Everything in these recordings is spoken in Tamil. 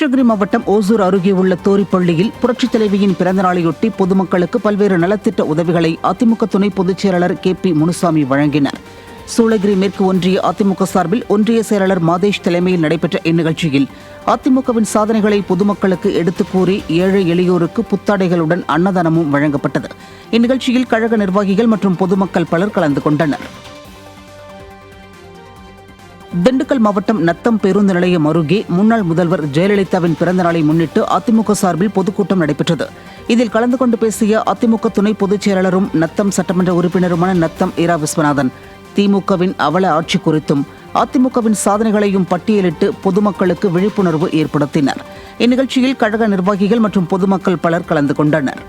கிருஷ்ணகிரி மாவட்டம் ஓசூர் அருகே உள்ள தோரிப்பள்ளியில் புரட்சித் தலைவியின் பிறந்த நாளையொட்டி பொதுமக்களுக்கு பல்வேறு நலத்திட்ட உதவிகளை அதிமுக துணை பொதுச் செயலாளர் KP முனுசாமி வழங்கினார். சூளகிரி மேற்கு ஒன்றிய அதிமுக சார்பில் ஒன்றிய செயலாளர் மாதேஷ் தலைமையில் நடைபெற்ற இந்நிகழ்ச்சியில் அதிமுகவின் சாதனைகளை பொதுமக்களுக்கு எடுத்துக் கூறி ஏழை எளியோருக்கு புத்தாடைகளுடன் அன்னதானமும் வழங்கப்பட்டது. இந்நிகழ்ச்சியில் கழக நிர்வாகிகள் மற்றும் பொதுமக்கள் பலர் கலந்து கொண்டனர். திண்டுக்கல் மாவட்டம் நத்தம் பேருந்து நிலையம் அருகே முன்னாள் முதல்வர் ஜெயலலிதாவின் பிறந்த நாளை முன்னிட்டு அதிமுக சார்பில் பொதுக்கூட்டம் நடைபெற்றது. இதில் கலந்து கொண்டு பேசிய அதிமுக துணை பொதுச் செயலாளரும் நத்தம் சட்டமன்ற உறுப்பினருமான நத்தம் இரா விஸ்வநாதன் திமுகவின் அவல ஆட்சி குறித்தும் அதிமுகவின் சாதனைகளையும் பட்டியலிட்டு பொதுமக்களுக்கு விழிப்புணர்வு ஏற்படுத்தினர். இந்நிகழ்ச்சியில் கழக நிர்வாகிகள் மற்றும் பொதுமக்கள் பலர் கலந்து கொண்டனர்.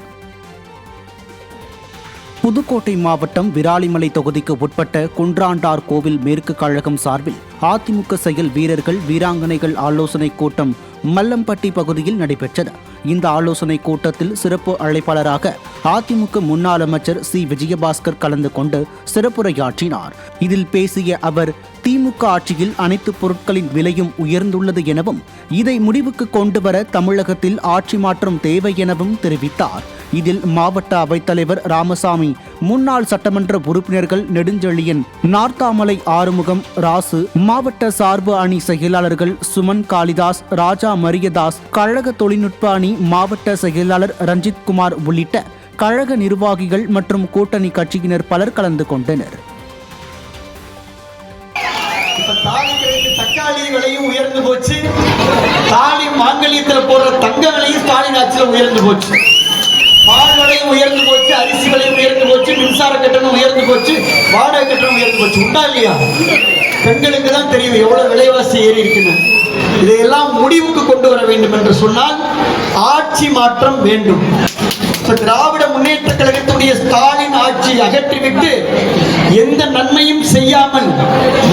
புதுக்கோட்டை மாவட்டம் விராலிமலை தொகுதிக்கு உட்பட்ட குன்றாண்டார் கோவில் மேற்கு கழகம் சார்பில் அதிமுக செயல் வீரர்கள் வீராங்கனைகள் ஆலோசனை கூட்டம் மல்லம்பட்டி பகுதியில் நடைபெற்றது. இந்த ஆலோசனை கூட்டத்தில் சிறப்பு அழைப்பாளராக அதிமுக முன்னாள் அமைச்சர் சி. விஜயபாஸ்கர் கலந்து கொண்டு சிறப்புரையாற்றினார். இதில் பேசிய அவர், திமுக ஆட்சியில் அனைத்து பொருட்களின் விலையும் உயர்ந்துள்ளது எனவும் இதை முடிவுக்கு கொண்டுவர தமிழகத்தில் ஆட்சி மாற்றம் தேவை எனவும் தெரிவித்தார். இதில் மாவட்ட அவைத்தலைவர் ராமசாமி, முன்னாள் சட்டமன்ற உறுப்பினர்கள் நெடுஞ்செழியன், நார்த்தாமலை ஆறுமுகம், ராசு, மாவட்ட சார்பு அணி செயலாளர்கள் சுமன் காளிதாஸ், ராஜா மரியதாஸ், கழக தொழில்நுட்ப அணி மாவட்ட செயலாளர் ரஞ்சித் குமார் உள்ளிட்ட கழக நிர்வாகிகள் மற்றும் கூட்டணி கட்சியினர் பலர் கலந்து கொண்டனர். தக்காளி விலையும் உயர்ந்து போச்சு, தாலி மாங்கல்யத்தில் போடுற தங்க விலையும் ஸ்டாலின் ஆட்சியில் உயர்ந்து போச்சு, பால் விலையும் உயர்ந்து போச்சு, அரிசி விலையும் உயர்ந்து போச்சு, மின்சார கட்டணம் உயர்ந்து போச்சு, வாடகை கட்டணம் உயர்ந்து போச்சு. உண்டா இல்லையா? பெண்களுக்கு தான் தெரியும் எவ்வளவு விலைவாசி ஏறி இருக்குன்னு. இதையெல்லாம் முடிவுக்கு கொண்டு வர வேண்டும் என்று சொன்னால் ஆட்சி மாற்றம் வேண்டும். திராவிட முன்னேற்ற கழகத்துடைய ஸ்டாலின் ஆட்சி அகற்றிவிட்டு எந்த நன்மையும் செய்யாமல்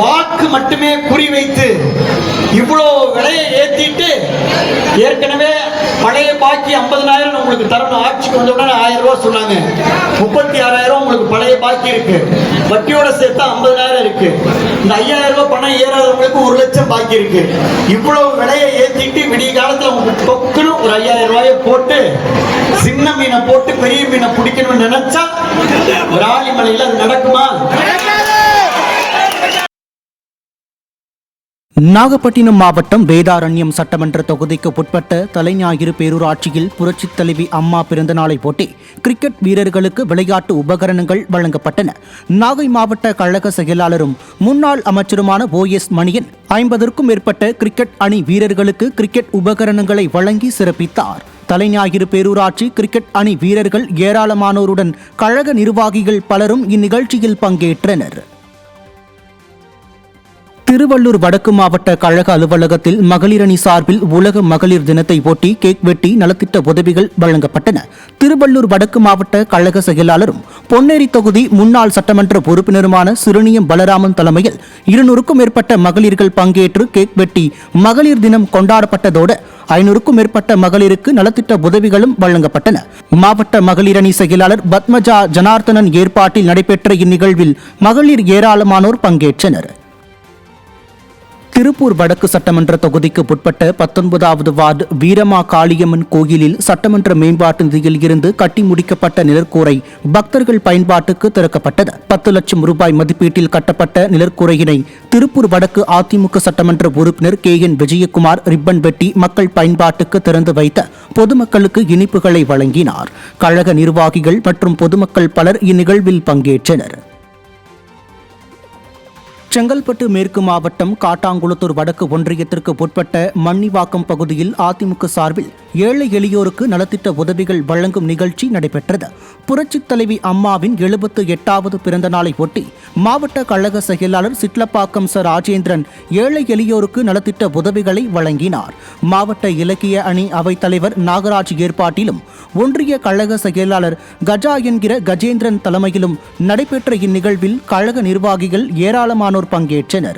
வாக்கு மட்டுமே குறிவைத்து இவ்வளவு விலையை ஏற்றிட்டு, ஏற்கனவே பழைய பாக்கி 50,000 உங்களுக்கு தரணும், ஆட்சிக்கு வந்த உடனே 1000 ரூபாய் சொன்னாங்க, 36,000 உங்களுக்கு பழைய பாக்கி இருக்கு, வட்டியோட சேர்த்தா 50,000 இருக்கு, இந்த 5,000 ரூபாய் பணம் ஏறாதவங்களுக்கு 1 லட்சம் பாக்கி இருக்கு. இவ்வளவு விலையை ஏற்றிட்டு விடிய காலத்துல உங்களுக்கு தொக்குன்னு ஒரு 5,000 ரூபாயை போட்டு சின்ன மீனை போட்டு பெரிய மீனை பிடிக்கணும்னு நினைச்சா விராலிமலையில் அது நடக்குமா? நாகப்பட்டினம் மாவட்டம் வேதாரண்யம் சட்டமன்ற தொகுதிக்கு உட்பட்ட தலைஞாயிறு பேரூராட்சியில் புரட்சித் தலைவி அம்மா பிறந்த நாளை ஒட்டி கிரிக்கெட் வீரர்களுக்கு விளையாட்டு உபகரணங்கள் வழங்கப்பட்டன. நாகை மாவட்ட கழக செயலாளரும் முன்னாள் அமைச்சருமான OS மணியன் 50க்கும் மேற்பட்ட கிரிக்கெட் அணி வீரர்களுக்கு கிரிக்கெட் உபகரணங்களை வழங்கி சிறப்பித்தார். தலைஞாயிறு பேரூராட்சி கிரிக்கெட் அணி வீரர்கள் ஏராளமானோருடன் கழக நிர்வாகிகள் பலரும் இந்நிகழ்ச்சியில் பங்கேற்றனர். திருவள்ளூர் வடக்கு மாவட்ட கழக அலுவலகத்தில் மகளிர் அணி சார்பில் உலக மகளிர் தினத்தை ஒட்டி கேக் வெட்டி நலத்திட்ட உதவிகள் வழங்கப்பட்டன. திருவள்ளூர் வடக்கு மாவட்ட கழக செயலாளரும் பொன்னேரி தொகுதி முன்னாள் சட்டமன்ற உறுப்பினருமான சிறுனியம் பலராமன் தலைமையில் 200க்கும் மேற்பட்ட மகளிர்கள் பங்கேற்று கேக் வெட்டி மகளிர் தினம் கொண்டாடப்பட்டதோடு 500க்கும் மேற்பட்ட மகளிருக்கு நலத்திட்ட உதவிகளும் வழங்கப்பட்டன. மாவட்ட மகளிர் அணி செயலாளர் பத்மஜா ஜனார்த்தனன் ஏற்பாட்டில் நடைபெற்ற இந்நிகழ்வில் மகளிர் ஏராளமானோர் பங்கேற்றனர். திருப்பூர் வடக்கு சட்டமன்ற தொகுதிக்கு உட்பட்ட 19வது வார்டு வீரமா காளியம்மன் கோயிலில் சட்டமன்ற மேம்பாட்டு நிதியில் இருந்து கட்டி முடிக்கப்பட்ட நிழற்கூரை பக்தர்கள் பயன்பாட்டுக்கு திறக்கப்பட்டது. 10 லட்சம் ரூபாய் மதிப்பீட்டில் கட்டப்பட்ட நிழற்கூரையினை திருப்பூர் வடக்கு அதிமுக சட்டமன்ற உறுப்பினர் KN விஜயகுமார் ரிப்பன் வெட்டி மக்கள் பயன்பாட்டுக்கு திறந்து வைத்த பொதுமக்களுக்கு இனிப்புகளை வழங்கினார். கழக நிர்வாகிகள் மற்றும் பொதுமக்கள் பலர் இந்நிகழ்வில் பங்கேற்றனர். செங்கல்பட்டு மேற்கு மாவட்டம் காட்டாங்குளத்தூர் வடக்கு ஒன்றியத்திற்கு உட்பட்ட மன்னிவாக்கம் பகுதியில் அதிமுக சார்பில் ஏழை எளியோருக்கு நலத்திட்ட உதவிகள் வழங்கும் நிகழ்ச்சி நடைபெற்றது. புரட்சித் தலைவி அம்மாவின் 78வது பிறந்த நாளை ஒட்டி மாவட்ட கழக செயலாளர் சிட்லப்பாக்கம் ச. ராஜேந்திரன் ஏழை எளியோருக்கு நலத்திட்ட உதவிகளை வழங்கினார். மாவட்ட இலக்கிய அணி அவைத்தலைவர் நாகராஜ் ஏற்பாட்டிலும் ஒன்றிய கழக செயலாளர் கஜா என்கிற கஜேந்திரன் தலைமையிலும் நடைபெற்ற இந்நிகழ்வில் கழக நிர்வாகிகள் ஏராளமானோர் பங்கேற்றனர்.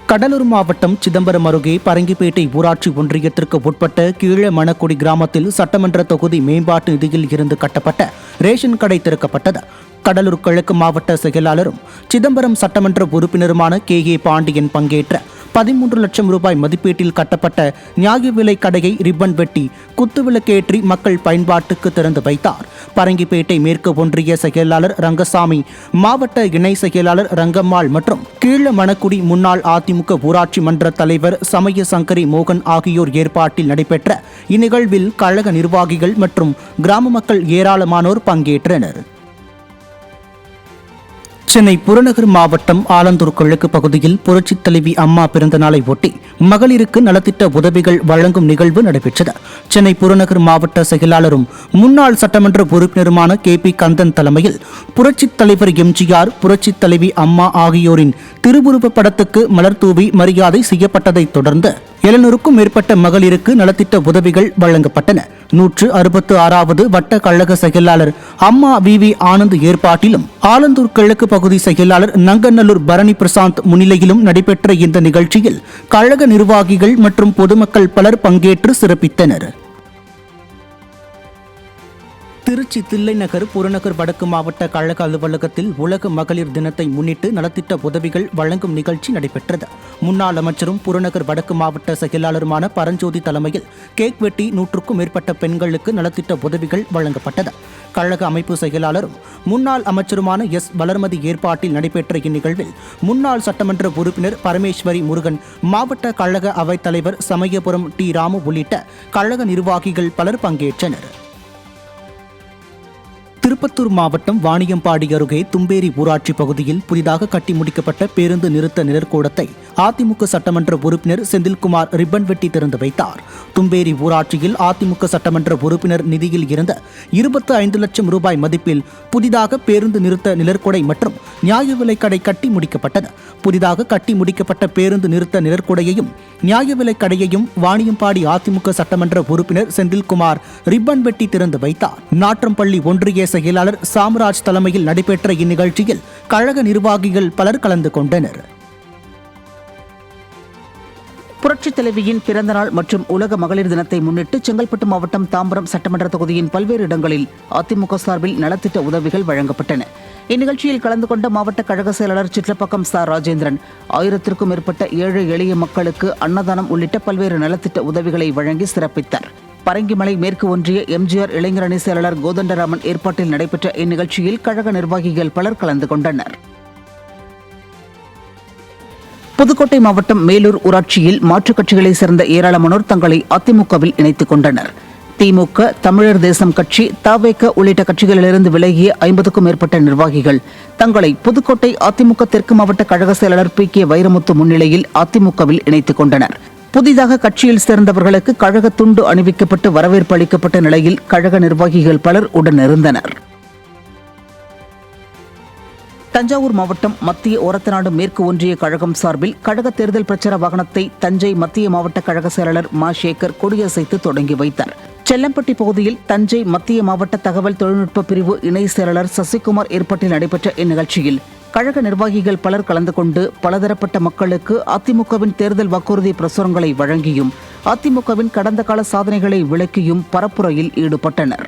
கடலூர் மாவட்டம் சிதம்பரம் அருகே பரங்கிப்பேட்டை ஊராட்சி ஒன்றியத்திற்கு உட்பட்ட கீழ மணக்குடி கிராமத்தில் சட்டமன்ற தொகுதி மேம்பாட்டு நிதியில் இருந்து கட்டப்பட்ட ரேஷன் கடை திறக்கப்பட்டது. கடலூர் கிழக்கு மாவட்ட செயலாளரும் சிதம்பரம் சட்டமன்ற உறுப்பினருமான KA பாண்டியன் பங்கேற்ற 13 லட்சம் ரூபாய் மதிப்பீட்டில் கட்டப்பட்ட நியாய விலை கடையை ரிப்பன் வெட்டி குத்துவிளக்கேற்றி மக்கள் பயன்பாட்டுக்கு திறந்து வைத்தார். பரங்கிப்பேட்டை மேற்கு ஒன்றிய செயலாளர் ரங்கசாமி, மாவட்ட இணை செயலாளர் ரங்கம்மாள் மற்றும் கீழமணக்குடி முன்னாள் அதிமுக ஊராட்சி மன்ற தலைவர் சமய சங்கரி மோகன் ஆகியோர் ஏற்பாட்டில் நடைபெற்ற இந்நிகழ்வில் கழக நிர்வாகிகள் மற்றும் கிராம மக்கள் ஏராளமானோர் பங்கேற்றனர். சென்னை புறநகர் மாவட்டம் ஆலந்தூர் கிழக்கு பகுதியில் புரட்சித் தலைவி அம்மா பிறந்த நாளை ஒட்டி மகளிருக்கு நலத்திட்ட உதவிகள் வழங்கும் நிகழ்வு நடைபெற்றது. சென்னை புறநகர் மாவட்ட செயலாளரும் முன்னாள் சட்டமன்ற உறுப்பினருமான KP கந்தன் தலைமையில் புரட்சித் தலைவர் MGR, புரட்சித் தலைவி அம்மா ஆகியோரின் திருவுருவப் படத்துக்கு மலர் தூவி மரியாதை செய்யப்பட்டதைத் தொடர்ந்து 700க்கும் மேற்பட்ட மகளிருக்கு நலத்திட்ட உதவிகள் வழங்கப்பட்டன. 166வது வட்ட கழக செயலாளர் அம்மா VV ஆனந்த் ஏற்பாட்டிலும் ஆலந்தூர் கிழக்கு பகுதி செயலாளர் நங்கநல்லூர் பரணி பிரசாந்த் முன்னிலையிலும் நடைபெற்ற இந்த நிகழ்ச்சியில் கழக நிர்வாகிகள் மற்றும் பொதுமக்கள் பலர் பங்கேற்று சிறப்பித்தனர். திருச்சி தில்லைநகர் புறநகர் வடக்கு மாவட்ட கழக அலுவலகத்தில் உலக மகளிர் தினத்தை முன்னிட்டு நலத்திட்ட உதவிகள் வழங்கும் நிகழ்ச்சி நடைபெற்றது. முன்னாள் அமைச்சரும் புறநகர் வடக்கு மாவட்ட செயலாளருமான பரஞ்சோதி தலைமையில் கேக் வெட்டி 100க்கும் மேற்பட்ட பெண்களுக்கு நலத்திட்ட உதவிகள் வழங்கப்பட்டது. கழக அமைப்பு செயலாளரும் முன்னாள் அமைச்சருமான S வளர்மதி ஏற்பாட்டில் நடைபெற்ற இந்நிகழ்வில் முன்னாள் சட்டமன்ற உறுப்பினர் பரமேஸ்வரி முருகன், மாவட்ட கழக அவைத் தலைவர் சமயபுரம் T ராமு உள்ளிட்ட கழக நிர்வாகிகள் பலர் பங்கேற்றனர். திருப்பத்தூர் மாவட்டம் வாணியம்பாடி அருகே தும்பேரி ஊராட்சி பகுதியில் புதிதாக கட்டி முடிக்கப்பட்ட பேருந்து நிறுத்த நிழற்கூடத்தை அதிமுக சட்டமன்ற உறுப்பினர் செந்தில்குமார் ரிப்பன் வெட்டி திறந்து வைத்தார். தும்பேரி ஊராட்சியில் அதிமுக சட்டமன்ற உறுப்பினர் நிதியில் இருந்த 25 லட்சம் ரூபாய் மதிப்பில் புதிதாக பேருந்து நிறுத்த நிழற்குடை மற்றும் நியாய விலைக் கடை கட்டி முடிக்கப்பட்டது. புதிதாக கட்டி முடிக்கப்பட்ட பேருந்து நிறுத்த நிழற்குடையையும் நியாய விலைக் கடையையும் வாணியம்பாடி அதிமுக சட்டமன்ற உறுப்பினர் செந்தில்குமார் ரிப்பன் வெட்டி திறந்து வைத்தார். நாற்றம்பள்ளி ஒன்றிய செயலாளர் சாம்ராஜ் தலைமையில் நடைபெற்ற இந்நிகழ்ச்சியில் கழக நிர்வாகிகள் பலர் கலந்து கொண்டனர். புரட்சித் தலைவியின் பிறந்தநாள் மற்றும் உலக மகளிர் தினத்தை முன்னிட்டு செங்கல்பட்டு மாவட்டம் தாம்பரம் சட்டமன்ற தொகுதியின் பல்வேறு இடங்களில் அதிமுக சார்பில் நலத்திட்ட உதவிகள் வழங்கப்பட்டன. இந்நிகழ்ச்சியில் கலந்து கொண்ட மாவட்ட கழக செயலாளர் சிட்லப்பாக்கம் ச. ராஜேந்திரன் 1000க்கும் மேற்பட்ட ஏழை எளிய மக்களுக்கு அன்னதானம் உள்ளிட்ட பல்வேறு நலத்திட்ட உதவிகளை வழங்கி சிறப்பித்தார். பரங்கிமலை மேற்கு ஒன்றிய MGR இளைஞர் அணி செயலாளர் கோதண்டராமன் ஏற்பாட்டில் நடைபெற்ற இந்நிகழ்ச்சியில் கழக நிர்வாகிகள் பலர் கலந்து கொண்டனர். புதுக்கோட்டை மாவட்டம் மேலூர் ஊராட்சியில் மாற்றுக் கட்சிகளைச் சேர்ந்த ஏராளமானோர் தங்களை அதிமுகவில் இணைத்துக் கொண்டனர். திமுக, தமிழர் தேசம் கட்சி, தவேக உள்ளிட்ட கட்சிகளிலிருந்து விலகிய 50க்கும் மேற்பட்ட நிர்வாகிகள் தங்களை புதுக்கோட்டை அதிமுக தெற்கு மாவட்ட கழக செயலாளர் PK வைரமுத்து முன்னிலையில் அதிமுகவில் இணைத்துக் கொண்டனர். புதிதாக கட்சியில் சேர்ந்தவர்களுக்கு கழக துண்டு அணிவிக்கப்பட்டு வரவேற்பு அளிக்கப்பட்ட நிலையில் கழக நிர்வாகிகள் பலர் உடனிருந்தனர். தஞ்சாவூர் மாவட்டம் மத்திய ஓரத்தநாடு மேற்கு ஒன்றிய கழகம் சார்பில் கழக தேர்தல் பிரச்சார வாகனத்தை தஞ்சை மத்திய மாவட்ட கழக செயலாளர் மா. சேகர் கொடியசைத்து தொடங்கி வைத்தார். செல்லம்பட்டி பகுதியில் தஞ்சை மத்திய மாவட்ட தகவல் தொழில்நுட்ப பிரிவு இணை செயலாளர் சசிகுமார் ஏற்பாட்டில் நடைபெற்ற இந்நிகழ்ச்சியில் கழக நிர்வாகிகள் பலர் கலந்து கொண்டு பலதரப்பட்ட மக்களுக்கு அதிமுகவின் தேர்தல் வாக்குறுதி பிரசுரங்களை வழங்கியும் அதிமுகவின் கடந்த கால சாதனைகளை விளக்கியும் பரப்புரையில் ஈடுபட்டனர்.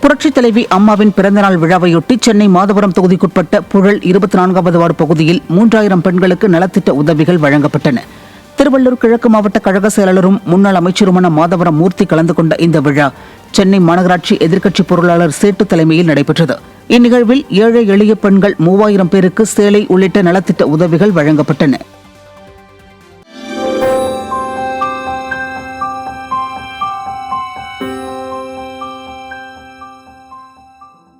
புரட்சித் தலைவி அம்மாவின் பிறந்தநாள் விழாவையொட்டி சென்னை மாதவரம் தொகுதிக்குட்பட்ட புழல் 24வது வார்டு பகுதியில் 3000 பெண்களுக்கு நலத்திட்ட உதவிகள் வழங்கப்பட்டன. திருவள்ளூர் கிழக்கு மாவட்ட கழக செயலாளரும் முன்னாள் அமைச்சருமான மாதவரம் மூர்த்தி கலந்து கொண்ட இந்த விழா சென்னை மாநகராட்சி எதிர்க்கட்சி பொருளாளர் சேட்டு தலைமையில் நடைபெற்றது. இந்நிகழ்வில் ஏழை எளிய பெண்கள் 3000 பேருக்கு சேலை உள்ளிட்ட நலத்திட்ட உதவிகள் வழங்கப்பட்டன.